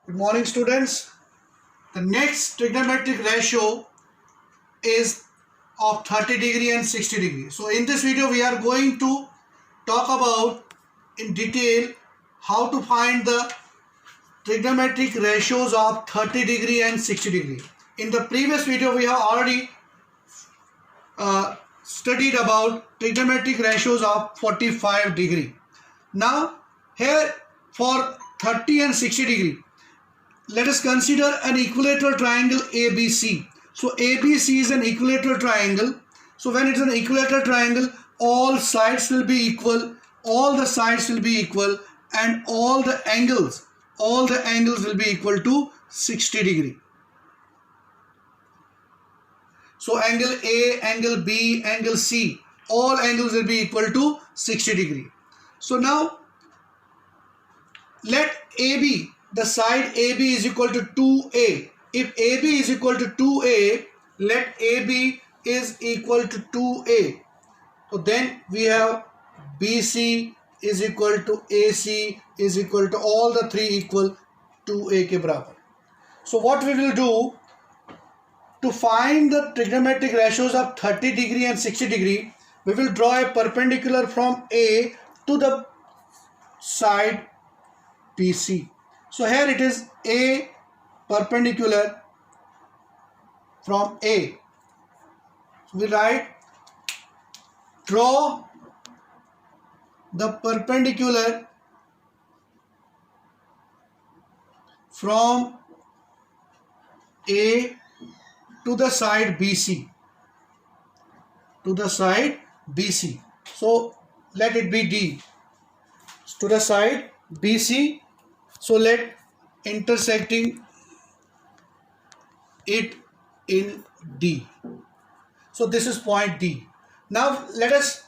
Good morning, students. The next trigonometric ratio is of 30 degree and 60 degree. So in this video we are going to talk about in detail how to find the trigonometric ratios of 30 degree and 60 degree. In the previous video we have already studied about trigonometric ratios of 45 degree. Now here for 30 and 60 degree, let us consider an equilateral triangle ABC. So ABC is an equilateral triangle. So when it's an equilateral triangle, all sides will be equal, all the sides will be equal, and all the angles will be equal to 60 degree. So angle A, angle B, angle C, all angles will be equal to 60 degree. So now let AB, the side AB is equal to 2A. If AB is equal to 2A, let AB is equal to 2A. So then we have BC is equal to AC is equal to all the three equal 2A के बराबर. So what we will do to find the trigonometric ratios of 30 degree and 60 degree, we will draw a perpendicular from A to the side BC. So here it is A perpendicular from A. So we write, draw the perpendicular from A to the side BC. To the side BC. So let it be D. To the side BC. So let intersecting it in D. So this is point D. Now let us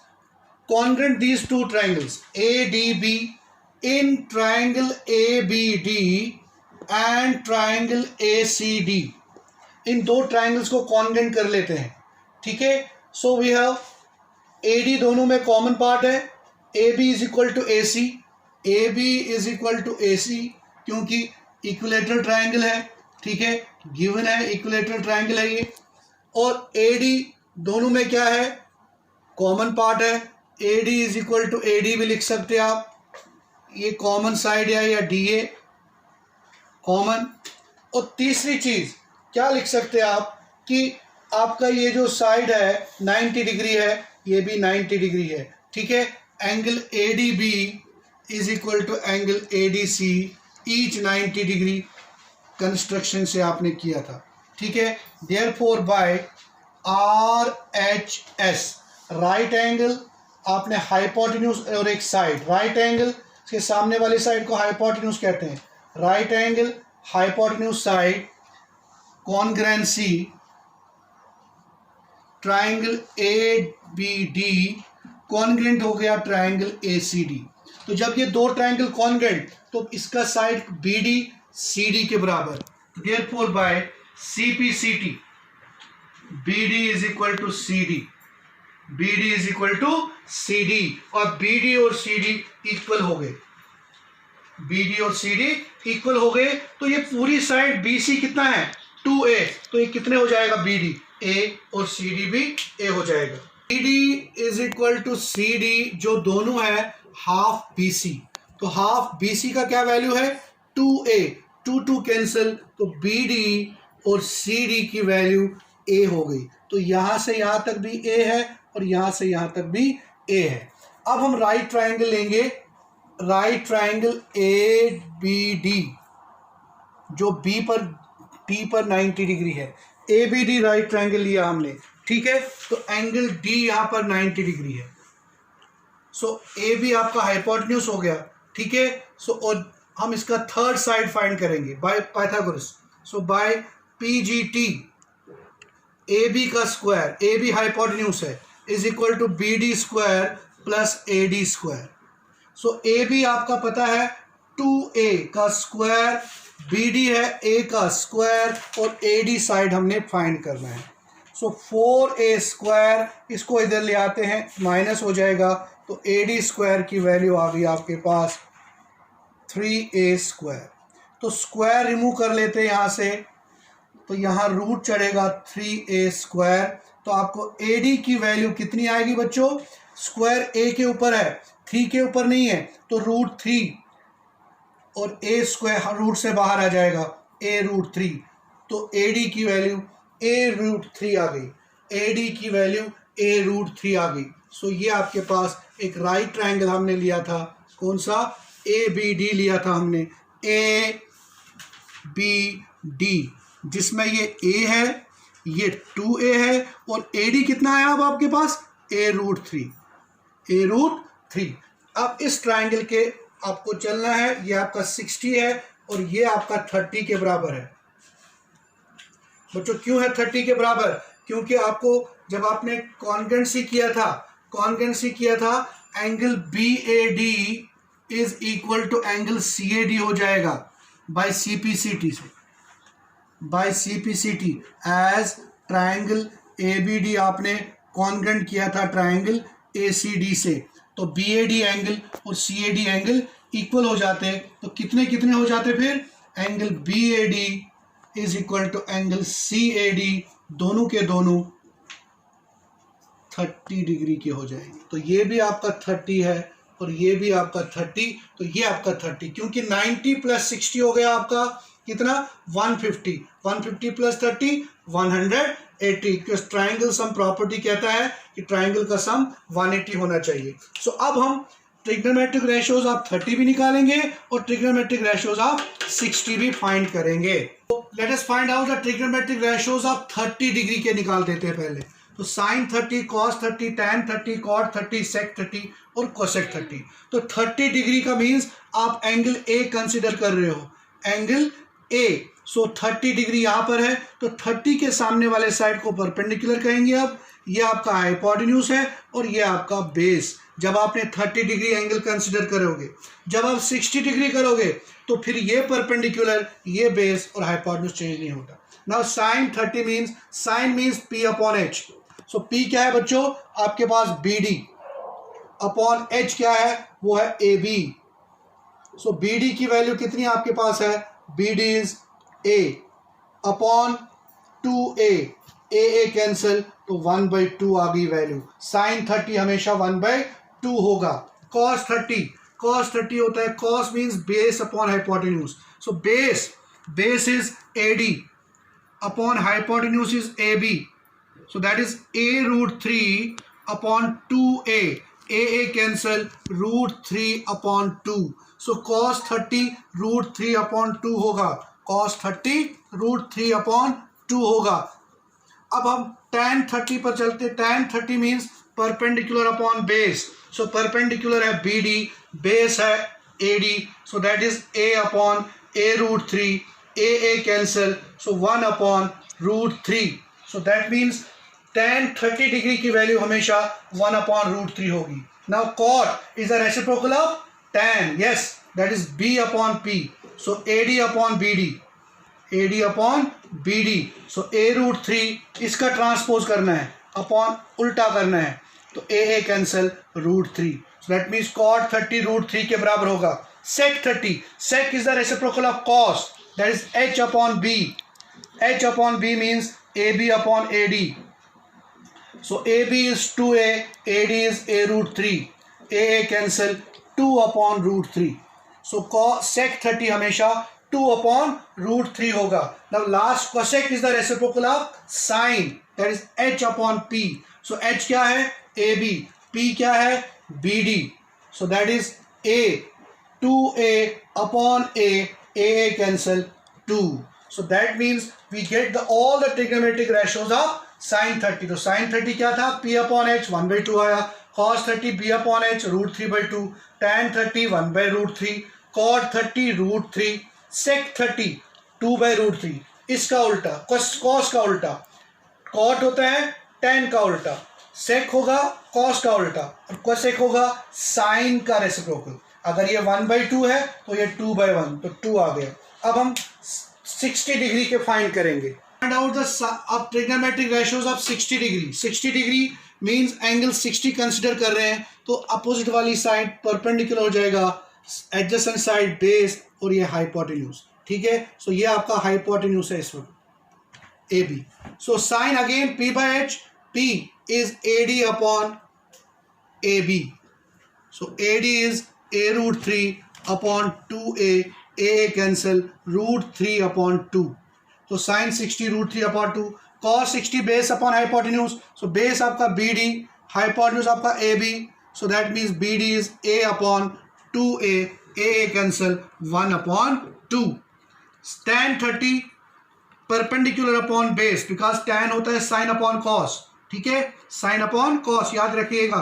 congruent these two triangles ADB in triangle ABD and triangle ACD. इन दो triangles को congruent कर लेते हैं. ठीक है. सो we have AD दोनों में common part है. AB is equal to AC. AB is equal to AC क्योंकि इक्विलेटरल ट्राइंगल है. ठीक है, गिवन है इक्विलेटरल ट्राइंगल है ये. और AD दोनों में क्या है, कॉमन पार्ट है. AD is equal to AD भी लिख सकते हैं आप. ये कॉमन साइड है या DA कॉमन. और तीसरी चीज क्या लिख सकते हैं आप कि आपका ये जो साइड है 90 डिग्री है, ये भी 90 डिग्री है. ठीक है. Angle ADB is equal to angle ADC each 90 degree construction से आपने किया था. ठीक है. Therefore by RHS right angle, आपने हाइपोटेन्यूज और एक साइड राइट एंगल, इसके सामने वाली साइड को हाइपोटेन्यूज कहते हैं. Right angle hypotenuse side कॉन्ग्रेंसी triangle ABD congruent हो गया ट्राइंगल ACD. तो जब ये दो ट्राइंगल कॉन्ग्रेंट तो इसका साइड BD CD के बराबर. Therefore by CPCT BD is equal to CD. BD is equal to CD और BD और CD इक्वल हो गए. BD और CD इक्वल हो गए. तो ये पूरी साइड BC कितना है 2A. तो ये कितने हो जाएगा BD A और CD भी A हो जाएगा. BD is equal to CD जो दोनों है हाफ BC. तो हाफ BC का क्या वैल्यू है 2A. 2 कैंसिल तो BD और CD की वैल्यू A हो गई. तो यहां से यहां तक भी A है और यहां से यहां तक भी A है. अब हम राइट ट्राइंगल लेंगे. राइट ट्राइंगल ABD जो B पर T पर 90 डिग्री है. ABD राइट ट्राइंगल लिया हमने. ठीक है. तो एंगल D यहाँ पर 90 डिग्री है. सो AB आपका हाइपोटेन्यूज हो गया. ठीक है. सो और हम इसका थर्ड साइड फाइंड करेंगे by Pythagoras. So by PGT AB का स्क्वायर, AB हाइपोटेन्यूज है, is equal to BD square plus AD square. So AB आपका पता है 2A का स्क्वायर, BD है A का स्क्वायर और AD साइड हमने फाइंड करना है. सो 4A स्क्वायर, इसको इधर ले आते हैं माइनस हो जाएगा. तो AD स्क्वायर की वैल्यू आ गई आपके पास 3A स्क्वायर. तो स्क्वायर रिमूव कर लेते हैं यहाँ से, तो यहाँ रूट चढ़ेगा 3a²। तो आपको AD की वैल्यू कितनी आएगी बच्चों? स्क्वायर a के ऊपर है, 3 के ऊपर नहीं है, तो √3 और a² रूट से बाहर आ जाएगा, a√3। तो AD की वैल्यू a√3 आ गई, AD की वैल्यू a√3 आ गई। सो ये आपके पास एक राइट ट्रायंगल हमने लिया था, कौन सा? ABD लिया था हमने, ABD, जिसमें ये A है, ये 2A है, और AD कितना है अब आपके पास? a√3, a√3। अब इस ट्रायंगल के आपको चलना है, ये आपका 60 है और ये आपका 30 के बराबर है। बच्चों क्यों है 30 के बराबर? क्योंकि आपको जब आपने कॉन्ग्रुएंसी किया था angle BAD is equal to angle CAD हो जाएगा बाय CPCT से, by CPCT as triangle ABD आपने कॉन्ग्रुएंट किया था ट्रायंगल ACD से, तो BAD एंगल और CAD एंगल इक्वल हो जाते, तो कितने कितने हो जाते फिर? Angle BAD is equal to angle CAD, दोनों के दोनों 30 डिग्री के हो जाएंगे। तो ये भी आपका 30 है और ये भी आपका 30, तो ये आपका 30, क्योंकि 90 + 60 हो गया आपका कितना? 150, 150 + 30 180, क्योंकि ट्राइंगल सम प्रॉपर्टी कहता है कि ट्राइंगल का सम 180 होना चाहिए। सो अब हम ट्रिग्नोमेट्रिक रेशियोज आप 30 भी निकालेंगे और ट्रिग्नोमेट्रिक रेशियोज आप 60 भी फाइंड करेंगे। तो let us find out the trigonometric ratios आप 30 डिग्री के निकाल देते हैं पहले। तो sin 30, cos 30, tan 30, cot 30, sec 30 और cosec 30। तो 30 डिग्री का मीन्स आप एंगल A कंसिडर कर रहे हो, एंगल A। सो 30 डिग्री यहाँ पर है, तो 30 के सामने वाले साइड को परपेंडिकुलर कहेंगे। अब ये आपका हाइपोटेन्यूज है और ये आपका बेस। जब आपने 30 डिग्री एंगल कंसिडर करोगे, जब आप 60 डिग्री करोगे तो फिर ये परपेंडिकुलर, ये बेस और हाइपोटेन्यूज चेंज नहीं होता। Now sin 30 means, sin means P/H। सो P क्या है बच्चों? आपके पास BD अपॉन H क्या है? वो है AB। सो BD की वैल्यू कितनी आपके पास है? BD is A upon 2A, AA cancel, तो 1/2 आ गई वैल्यू। sin 30 हमेशा 1/2 होगा। cos 30 होता है, cos means base upon hypotenuse. So base is AD upon hypotenuse is AB। So that is a√3 upon 2a, AA cancel, √3 upon 2. So cos 30 √3 upon 2 होगा, cos 30 √3 upon 2 होगा। अब हम tan 30 पर चलते। tan 30 means perpendicular upon base. So perpendicular है BD, base है AD, so that is A upon a√3, AA cancel, so 1 upon √3. So that means tan 30 degree की value हमेशा 1 upon √3 होगी। Now cot is the reciprocal of tan, yes, that is B upon P. So AD upon BD, AD upon BD. So a√3 इसका transpose करना है, upon उल्टा करना है, तो AA cancel, √3. So that means cot 30 √3 के बराबर होगा। sec 30, sec is the reciprocal of cos, that is H upon B. H upon B means AB upon AD. So AB is 2A, AD is a√3, AA cancel, 2 upon √3. So sec 30 हमेशा 2 upon √3 होगा। Now last cosec is the reciprocal of sin, that is H upon P. So H क्या है? AB, P क्या है? BD. So that is A, 2A upon A, AA cancel, 2. So that means we get all the trigonometric ratios of sin 30। तो sin 30 क्या था? P/H 1/2 आया, cos 30 B/H √3/2, tan 30 1/√3, cot 30 √3, sec 30 2/√3। इसका उल्टा cos का उल्टा, cot होता है tan का उल्टा, sec होगा cos का उल्टा और cosec होगा sin का रेसिप्रोकल। अगर ये 1/2 है तो ये 2/1, तो 2 आ गया। अब हम 60 डिग्री के फाइंड करेंगे। फाइंड आउट द अब trigonometric ratios of 60 degree. 60 degree means angle 60 consider कर रहे हैं, तो अपोजिट वाली साइड परपेंडिकुलर हो जाएगा, एडजेसेंट साइड बेस और ये हाइपोटेन्यूज। ठीक है। सो ये आपका हाइपोटेन्यूज है इस वक्त A B. So sine again P by H, P is A D upon A B. So A D is a root 3 upon 2a cancel root 3 upon 2। तो sine 60 root 3 upon 2, cos 60 base upon hypotenuse. So base आपका B D, hypotenuse आपका A B. So that means B D is a upon 2a, a cancel 1 upon 2। tan 30 perpendicular upon base, because tan होता है sine upon cos, ठीक है, sine upon cos याद रखिएगा।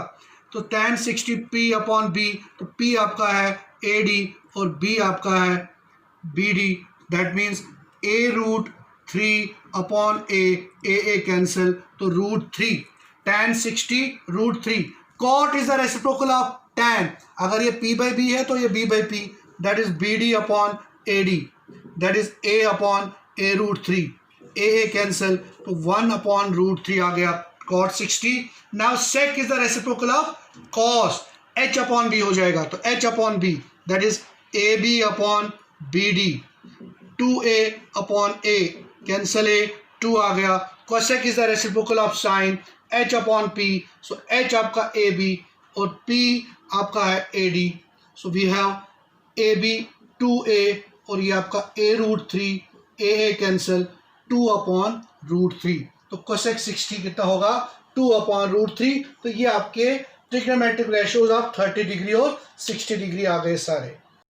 तो tan 60 p upon b, तो p आपका है ए डी और b आपका है B D. That means a root 3 upon a cancel, तो root 3 tan 60 root 3। Cot is the reciprocal of tan, अगर ये p बाई b है तो ये b by p, that is B D upon A D, that is a upon a root 3, a cancel, तो 1 upon root 3 आ गया cot 60। Now sec is the reciprocal of cos, h upon b हो जाएगा, तो h upon b that is A B upon B D, 2a upon a cancel a, 2 आ गया। cosec is the reciprocal of sine, h upon p, so h आपका A B और p आपका है A D. So we have A B 2a और ये आपका a root 3, a cancel 2 upon root 3। तो cosec 60 कितना होगा 2 अपॉन रूट 3। तो ये आपके ट्रिग्नोमेट्रिक रेशियोज ऑफ 30 डिग्री और 60 डिग्री आ गए सारे।